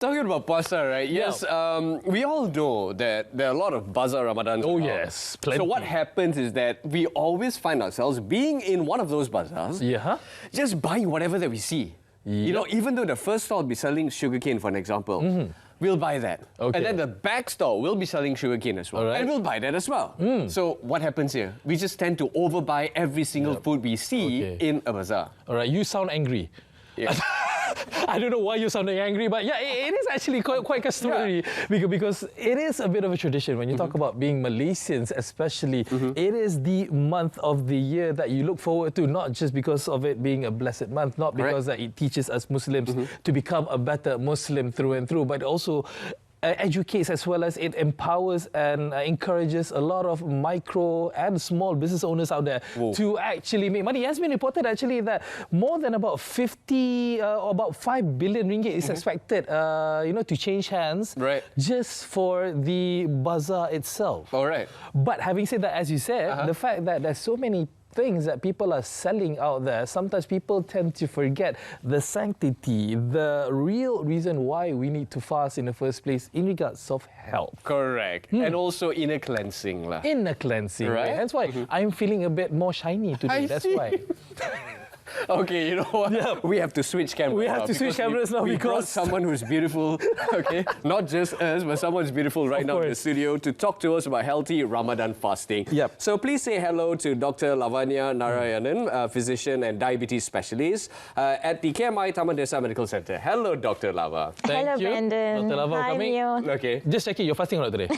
Talking about puasa, right? Yes, we all know that there are a lot of bazaar Ramadans. Oh yes, plenty. So what happens is that we always find ourselves being in one of those bazaars, just buying whatever that we see. You know, even though the first stall will be selling sugarcane, for an example, we'll buy that. Okay. And then the back stall will be selling sugarcane as well. And we'll buy that as well. So what happens here? We just tend to overbuy every single food we see in a bazaar. All right, you sound angry. Yeah. I don't know why you're sounding angry, but yeah, it is actually quite customary because it is a bit of a tradition. When you talk about being Malaysians especially, it is the month of the year that you look forward to, not just because of it being a blessed month, not because that it teaches us Muslims to become a better Muslim through and through, but also educates as well as it empowers and encourages a lot of micro and small business owners out there to actually make money. It has been reported actually that more than about 50 or about 5 billion ringgit is expected you know, to change hands just for the bazaar itself. But having said that, as you said, the fact that there's so many things that people are selling out there, sometimes people tend to forget the sanctity, the real reason why we need to fast in the first place in regards of health. Correct. And also inner cleansing. Inner cleansing, right? That's why I'm feeling a bit more shiny today. That's why. Okay, you know what? We have to switch cameras. We have to switch cameras now we because brought someone who's beautiful, okay? Not just us, but someone who's beautiful right now in the studio to talk to us about healthy Ramadan fasting. So please say hello to Dr. Lavanya Narayanan, physician and diabetes specialist at the KMI Taman DESA Medical Center. Hello, Dr. Lava. Thank you, Brandon. Dr. Lava, Hi, coming. MEOR. Okay. Just checking, you're fasting or not today?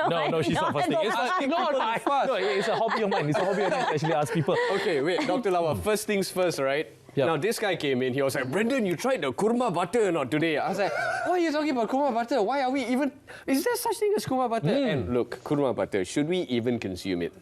No, she's not fasting. No, it's a hobby of mine. It's a hobby of mine to actually ask people. Okay, wait, Dr. Lava, first things first, right? Now, this guy came in, he was like, Brendan, you tried the kurma butter or not today? I was like, why are you talking about kurma butter? Why are we even... Is there such thing as kurma butter? And look, kurma butter, should we even consume it?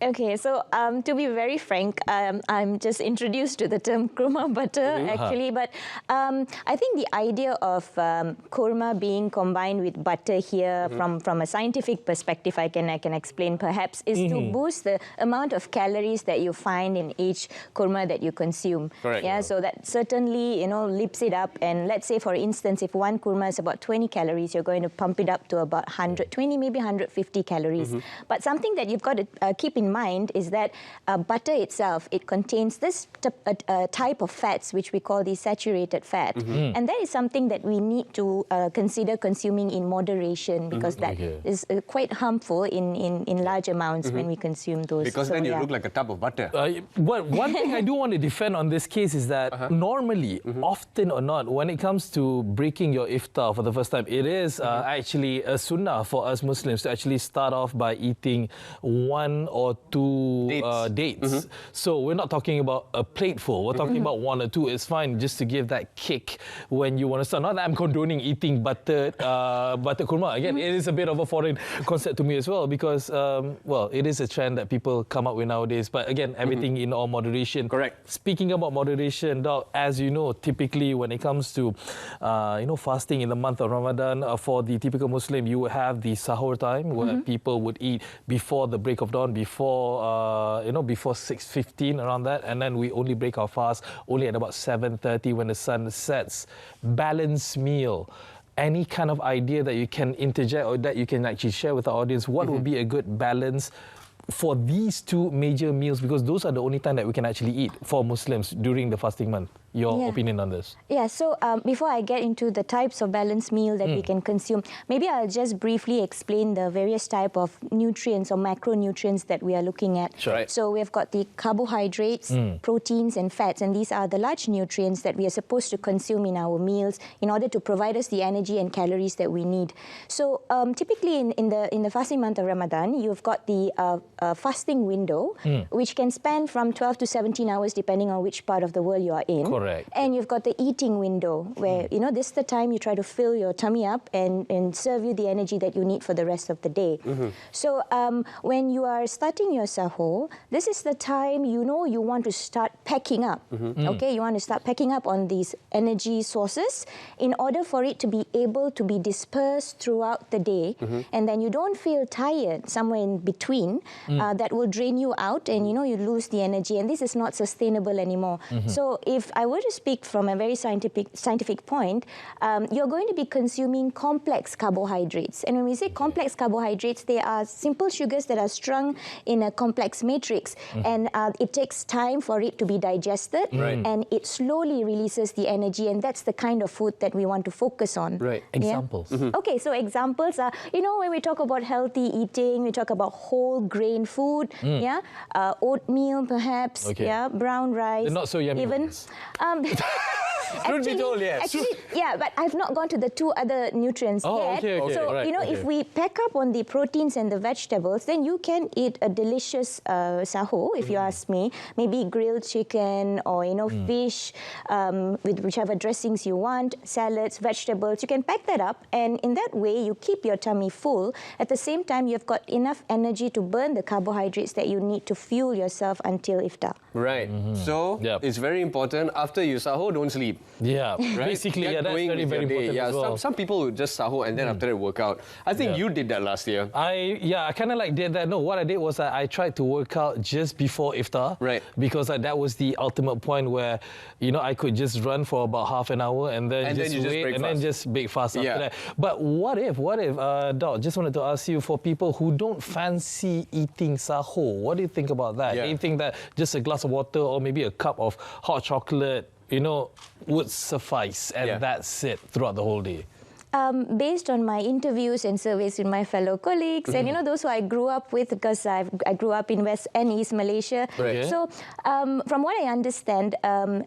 Okay, so to be very frank, I'm just introduced to the term kurma butter actually, but I think the idea of kurma being combined with butter here from a scientific perspective, I can explain perhaps, is to boost the amount of calories that you find in each kurma that you consume. Yeah, so that certainly, you know, lifts it up. And let's say, for instance, if one kurma is about 20 calories, you're going to pump it up to about 120, maybe 150 calories. But something that you've got to keep in mind is that butter itself, it contains this type of fats which we call the saturated fat, and that is something that we need to consider consuming in moderation, because that is quite harmful in large amounts when we consume those. Because then you look like a tub of butter. One thing I do want to defend on this case is that normally, often or not, when it comes to breaking your iftar for the first time, it is actually a sunnah for us Muslims to actually start off by eating 1 or 2 dates. So we're not talking about a plate full. We're talking about 1 or 2. It's fine just to give that kick when you want to start. Not that I'm condoning eating butter kurma. Again, it is a bit of a foreign concept to me as well, because, well, it is a trend that people come up with nowadays. But again, everything in all moderation. Correct. Speaking about moderation, Doc, as you know, typically when it comes to, you know, fasting in the month of Ramadan, for the typical Muslim, you would have the sahur time where people would eat before the break of dawn, before, you know, before 6:15, around that, and then we only break our fast only at about 7:30 when the sun sets. Balanced meal. Any kind of idea that you can interject or that you can actually share with the audience? What would be a good balance for these 2 major meals, because those are the only time that we can actually eat for Muslims during the fasting month? Your opinion on this? Yeah, so before I get into the types of balanced meal that we can consume, maybe I'll just briefly explain the various type of nutrients or macronutrients that we are looking at. So we've got the carbohydrates, proteins and fats, and these are the large nutrients that we are supposed to consume in our meals in order to provide us the energy and calories that we need. So typically in the fasting month of Ramadan, you've got the fasting window, which can span from 12 to 17 hours depending on which part of the world you are in. And you've got the eating window where, you know, this is the time you try to fill your tummy up and serve you the energy that you need for the rest of the day. So when you are starting your sahur, this is the time, you know, you want to start packing up. Okay, you want to start packing up on these energy sources in order for it to be able to be dispersed throughout the day, and then you don't feel tired somewhere in between. That will drain you out, and, you know, you lose the energy, and this is not sustainable anymore. So if I were were to speak from a very scientific point, you're going to be consuming complex carbohydrates. And when we say complex carbohydrates, they are simple sugars that are strung in a complex matrix. And it takes time for it to be digested. And it slowly releases the energy. And that's the kind of food that we want to focus on. Examples. Okay, so examples are, when we talk about healthy eating, we talk about whole grain food, oatmeal perhaps, brown rice. They're not so yummy. Even, Truth be told, yes. Actually, yeah, but I've not gone to the two other nutrients yet. So, if we pack up on the proteins and the vegetables, then you can eat a delicious sahur, if you ask me. Maybe grilled chicken or, fish with whichever dressings you want, salads, vegetables. You can pack that up, and in that way, you keep your tummy full. At the same time, you've got enough energy to burn the carbohydrates that you need to fuel yourself until iftar. Right. So, it's very important. After you sahur, don't sleep. Yeah, basically, that's very, very important as well. Some people just sahur and then after that work out. I think you did that last year. I kind of like did that. No, what I did was I tried to work out just before iftar. Right. Because that was the ultimate point where, I could just run for about half an hour and then just wait and then just break fast after that. But what if, Doc, just wanted to ask you, for people who don't fancy eating sahur, what do you think about that? Do you think that just a glass of water or maybe a cup of hot chocolate, would suffice and that's it throughout the whole day? Based on my interviews and surveys with my fellow colleagues, and those who I grew up with, because I grew up in West and East Malaysia. So, from what I understand,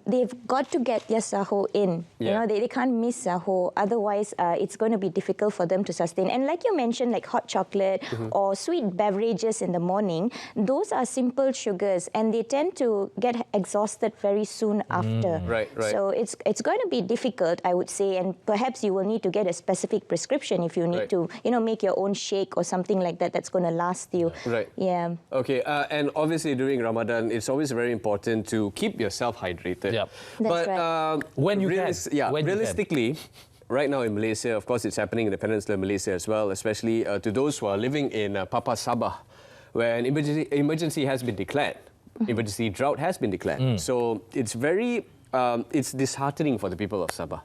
they've got to get their sahur in. They can't miss sahur. Otherwise, it's going to be difficult for them to sustain. And like you mentioned, like hot chocolate or sweet beverages in the morning, those are simple sugars, and they tend to get exhausted very soon after. So it's going to be difficult, I would say, and perhaps you will need to get a specific prescription if you need to, make your own shake or something like that that's going to last you. Yeah. Okay, and obviously during Ramadan, it's always very important to keep yourself hydrated. That's right. When you can. Realistically, right now in Malaysia, of course, it's happening in the Peninsula of Malaysia as well, especially to those who are living in Papa Sabah, where an emergency has been declared. Emergency drought has been declared. So it's very, it's disheartening for the people of Sabah.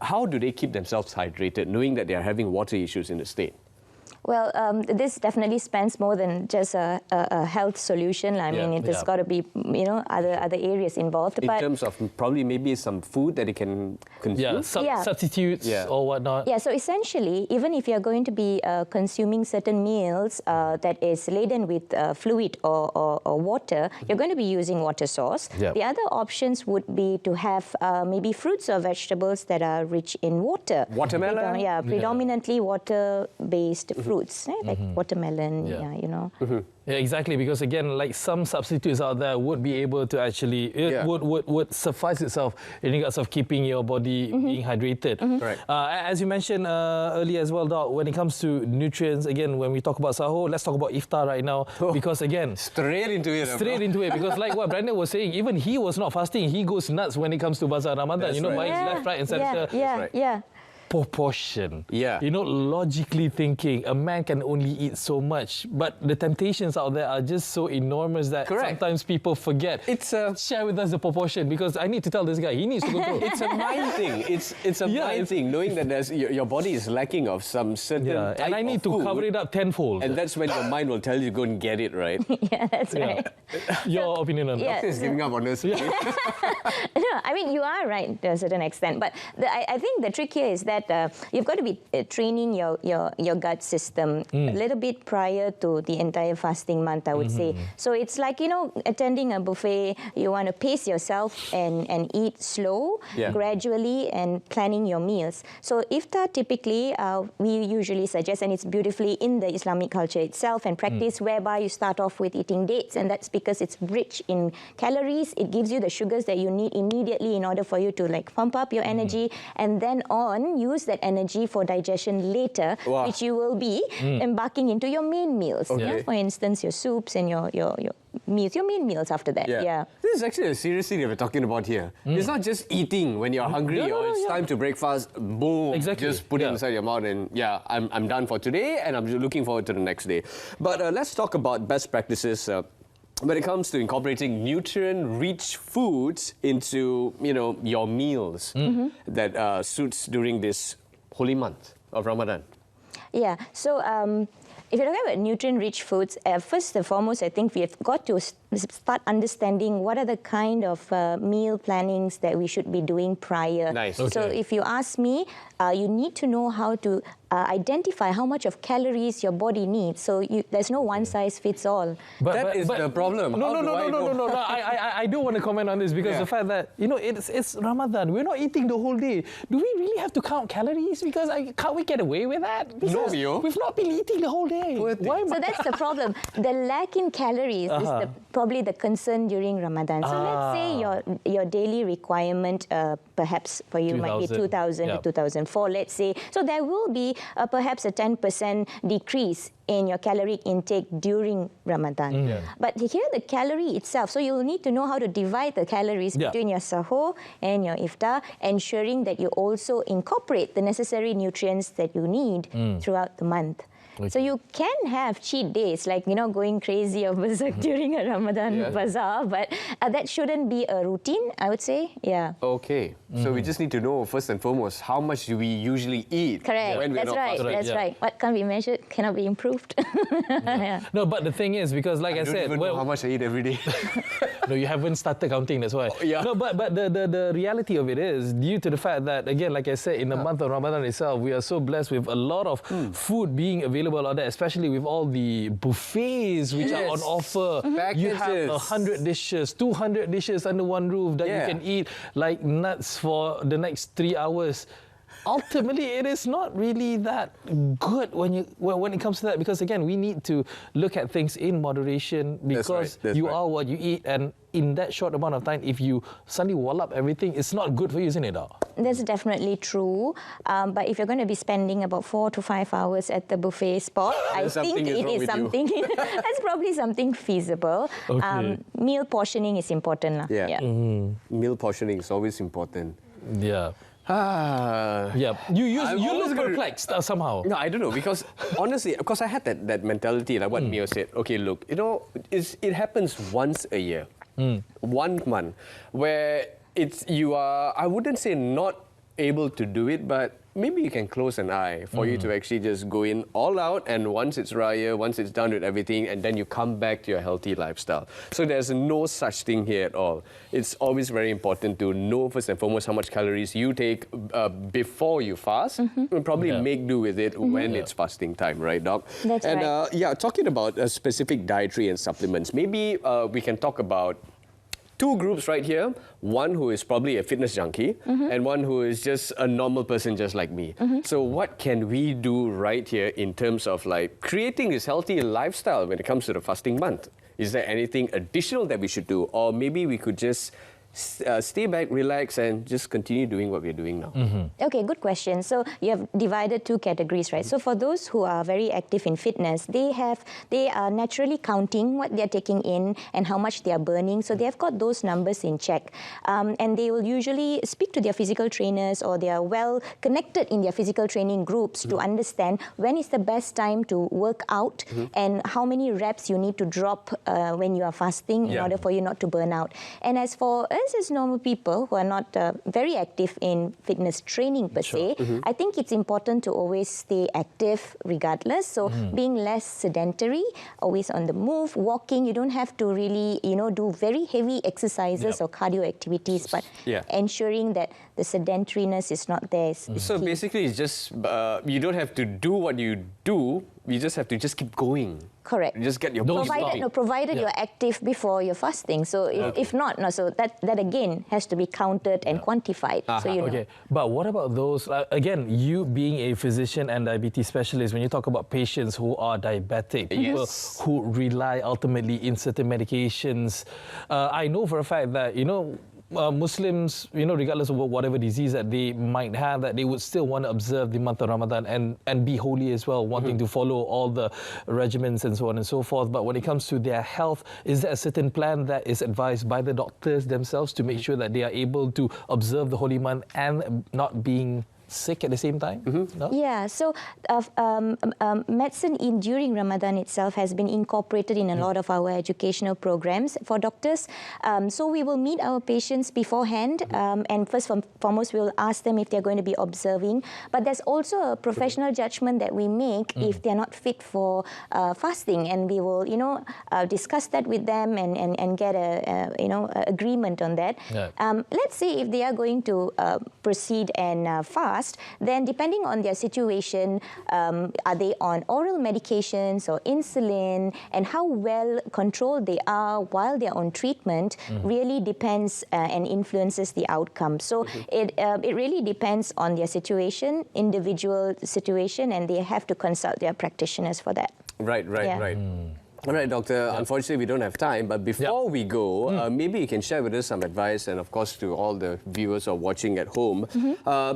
How do they keep themselves hydrated, knowing that they are having water issues in the state? Well, this definitely spans more than just a health solution. I mean, it has got to be, other areas involved. In terms of probably maybe some food that they can consume? Substitutes or whatnot. Yeah, so essentially, even if you're going to be consuming certain meals that is laden with fluid or water, you're going to be using water source. The other options would be to have maybe fruits or vegetables that are rich in water. Watermelon? Predominantly water-based fruits. Like watermelon, Yeah, exactly, because again, like some substitutes out there would be able to actually, would suffice itself in regards of keeping your body being hydrated. As you mentioned earlier as well, Doc, when it comes to nutrients, again, when we talk about sahur, let's talk about iftar right now, because again... Straight into it, because like what Brandon was saying, even he was not fasting, he goes nuts when it comes to Bazaar Ramadan, buying left, right and centre. Proportion. Logically thinking, a man can only eat so much, but the temptations out there are just so enormous that sometimes people forget. Share with us the proportion, because I need to tell this guy, he needs to go through. It's a mind thing. It's a mind thing, knowing that your body is lacking of some certain type and I need to cover it up tenfold. And that's when your mind will tell you, go and get it, right? That's right. Your opinion on that? Doctor is giving up on us. No, I mean, you are right to a certain extent, but I think the trick here is that you've got to be training your gut system a little bit prior to the entire fasting month, I would say. So it's like, attending a buffet, you want to pace yourself and eat slow, gradually, and planning your meals. So iftar, typically, we usually suggest, and it's beautifully in the Islamic culture itself and practice, whereby you start off with eating dates, and that's because it's rich in calories. It gives you the sugars that you need immediately in order for you to pump up your energy, and then use that energy for digestion later, which you will be embarking into your main meals. For instance, your soups and your meals, your main meals after that. This is actually a serious thing that we're talking about here. It's not just eating when you're hungry or it's time to break fast, boom, just put it inside your mouth and I'm done for today and I'm looking forward to the next day. But let's talk about best practices when it comes to incorporating nutrient-rich foods into, your meals that suits during this holy month of Ramadan? Yeah, so if you're talking about nutrient-rich foods, first and foremost, I think we have got to start understanding what are the kind of meal plannings that we should be doing prior. Nice. Okay. So if you ask me, you need to know how to identify how much of calories your body needs. So there's no one-size-fits-all. That is the problem. No. I do want to comment on this because the fact that, it's Ramadan. We're not eating the whole day. Do we really have to count calories? Because can't we get away with that? Because we've not been eating the whole day. Why? So that's the problem. The lack in calories is probably the concern during Ramadan. So let's say your daily requirement, perhaps for you might be 2,000 to 2,004, let's say. So there will be perhaps a 10% decrease in your caloric intake during Ramadan. But here the calorie itself, so you'll need to know how to divide the calories between your sahur and your iftar, ensuring that you also incorporate the necessary nutrients that you need throughout the month. Okay. So you can have cheat days, like, going crazy or berserk during a Ramadan bazaar, but that shouldn't be a routine, I would say. Yeah. Okay. So we just need to know, first and foremost, how much do we usually eat? Correct. When we're That's not right. fasting? That's right. What can't be measured cannot be improved. No, but the thing is, because like I said... I don't even know how much I eat every day. No, you haven't started counting, that's why. No, but the reality of it is, due to the fact that, again, like I said, in the month of Ramadan itself, we are so blessed with a lot of food being available out there, especially with all the buffets which are on offer. You have 100 dishes, 200 dishes under one roof that you can eat like nuts for the next 3 hours. Ultimately, it is not really that good when it comes to that, because again, we need to look at things in moderation, because you are what you eat, and in that short amount of time, if you suddenly wall up everything, it's not good for you, isn't it? That's definitely true. But if you're going to be spending about 4 to 5 hours at the buffet spot, I think it is something. That's probably something feasible. Okay. Meal portioning is important. Meal portioning is always important. Yeah. You look perplexed somehow. No, I don't know, because honestly, because I had that mentality, like what MEOR said. Okay, look, it happens once a year, 1 month, where I wouldn't say not able to do it, but maybe you can close an eye for you to actually just go in all out, and once it's Raya, once it's done with everything, and then you come back to your healthy lifestyle. So there's no such thing here at all. It's always very important to know first and foremost how much calories you take before you fast, and probably make do with it when it's fasting time, right, Doc? That's right. Talking about specific dietary and supplements, maybe we can talk about 2 groups right here. One who is probably a fitness junkie and one who is just a normal person just like me. So what can we do right here in terms of like creating this healthy lifestyle when it comes to the fasting month? Is there anything additional that we should do? Or maybe we could just stay back, relax, and just continue doing what we're doing now? Okay, good question. So you have divided 2 categories, right? So for those who are very active in fitness, they are naturally counting what they're taking in and how much they are burning. So they have got those numbers in check. And they will usually speak to their physical trainers, or they are well connected in their physical training groups to understand when is the best time to work out and how many reps you need to drop when you are fasting in order for you not to burn out. And as for us as normal people who are not very active in fitness training per se, I think it's important to always stay active regardless. So being less sedentary, always on the move, walking. You don't have to really, do very heavy exercises or cardio activities, but ensuring that the sedentariness is not there. So basically, it's just you don't have to do what you do. You just have to keep going. Correct. You just get your body provided you're active before you're fasting. So if not, so that again has to be counted and quantified. So you know. Okay, but what about those? Again, you being a physician and diabetes specialist, when you talk about patients who are diabetic, people who rely ultimately in certain medications, I know for a fact that Muslims, regardless of whatever disease that they might have, that they would still want to observe the month of Ramadan and be holy as well, wanting to follow all the regimens and so on and so forth. But when it comes to their health, is there a certain plan that is advised by the doctors themselves to make sure that they are able to observe the holy month and not being sick at the same time? No? Yeah, so medicine during Ramadan itself has been incorporated in a lot of our educational programs for doctors. So we will meet our patients beforehand, and first and foremost, we will ask them if they're going to be observing. But there's also a professional judgment that we make if they're not fit for fasting, and we will, discuss that with them and get a agreement on that. Yeah. Let's say if they are going to proceed and fast, then depending on their situation, are they on oral medications or insulin, and how well controlled they are while they're on treatment really depends and influences the outcome. So it really depends on their situation, individual situation, and they have to consult their practitioners for that. Right. All right, Doctor. Yep. Unfortunately, we don't have time, but before we go, maybe you can share with us some advice, and of course to all the viewers who are watching at home.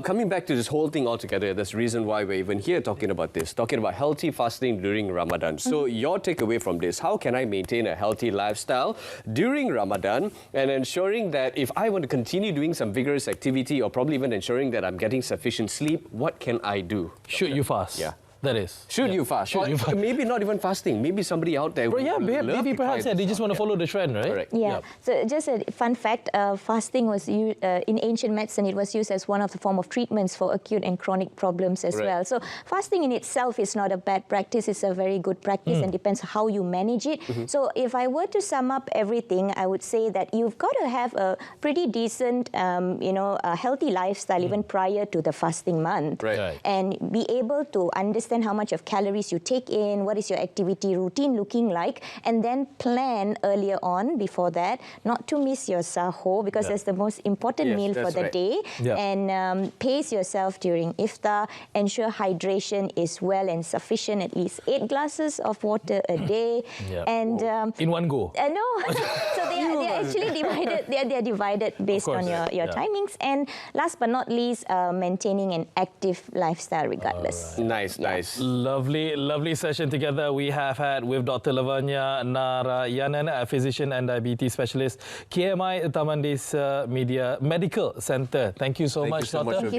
Coming back to this whole thing altogether, that's the reason why we're even here talking about this, talking about healthy fasting during Ramadan. So your takeaway from this, how can I maintain a healthy lifestyle during Ramadan and ensuring that if I want to continue doing some vigorous activity or probably even ensuring that I'm getting sufficient sleep, what can I do? Should you fast? Yeah. That is. Should you fast? Should you fast? Maybe not even fasting. Maybe somebody out there maybe perhaps they just want to follow the trend, right? Correct. Yeah. So just a fun fact, fasting was used, in ancient medicine, it was used as one of the form of treatments for acute and chronic problems as well. So fasting in itself is not a bad practice. It's a very good practice and depends how you manage it. So if I were to sum up everything, I would say that you've got to have a pretty decent, a healthy lifestyle even prior to the fasting month. And be able to understand how much of calories you take in, what is your activity routine looking like, and then plan earlier on before that, not to miss your sahur, because that's the most important meal for the day, and pace yourself during iftar, ensure hydration is well and sufficient, at least 8 glasses of water a day, and in one go. No, so they are actually divided. They are divided based on your timings, and last but not least, maintaining an active lifestyle regardless. Nice. Lovely session together we have had with Dr. LAVANYA Narayanan, a physician and diabetes specialist, KMI TAMAN DESA Medical Center. Thank you so much, Doctor.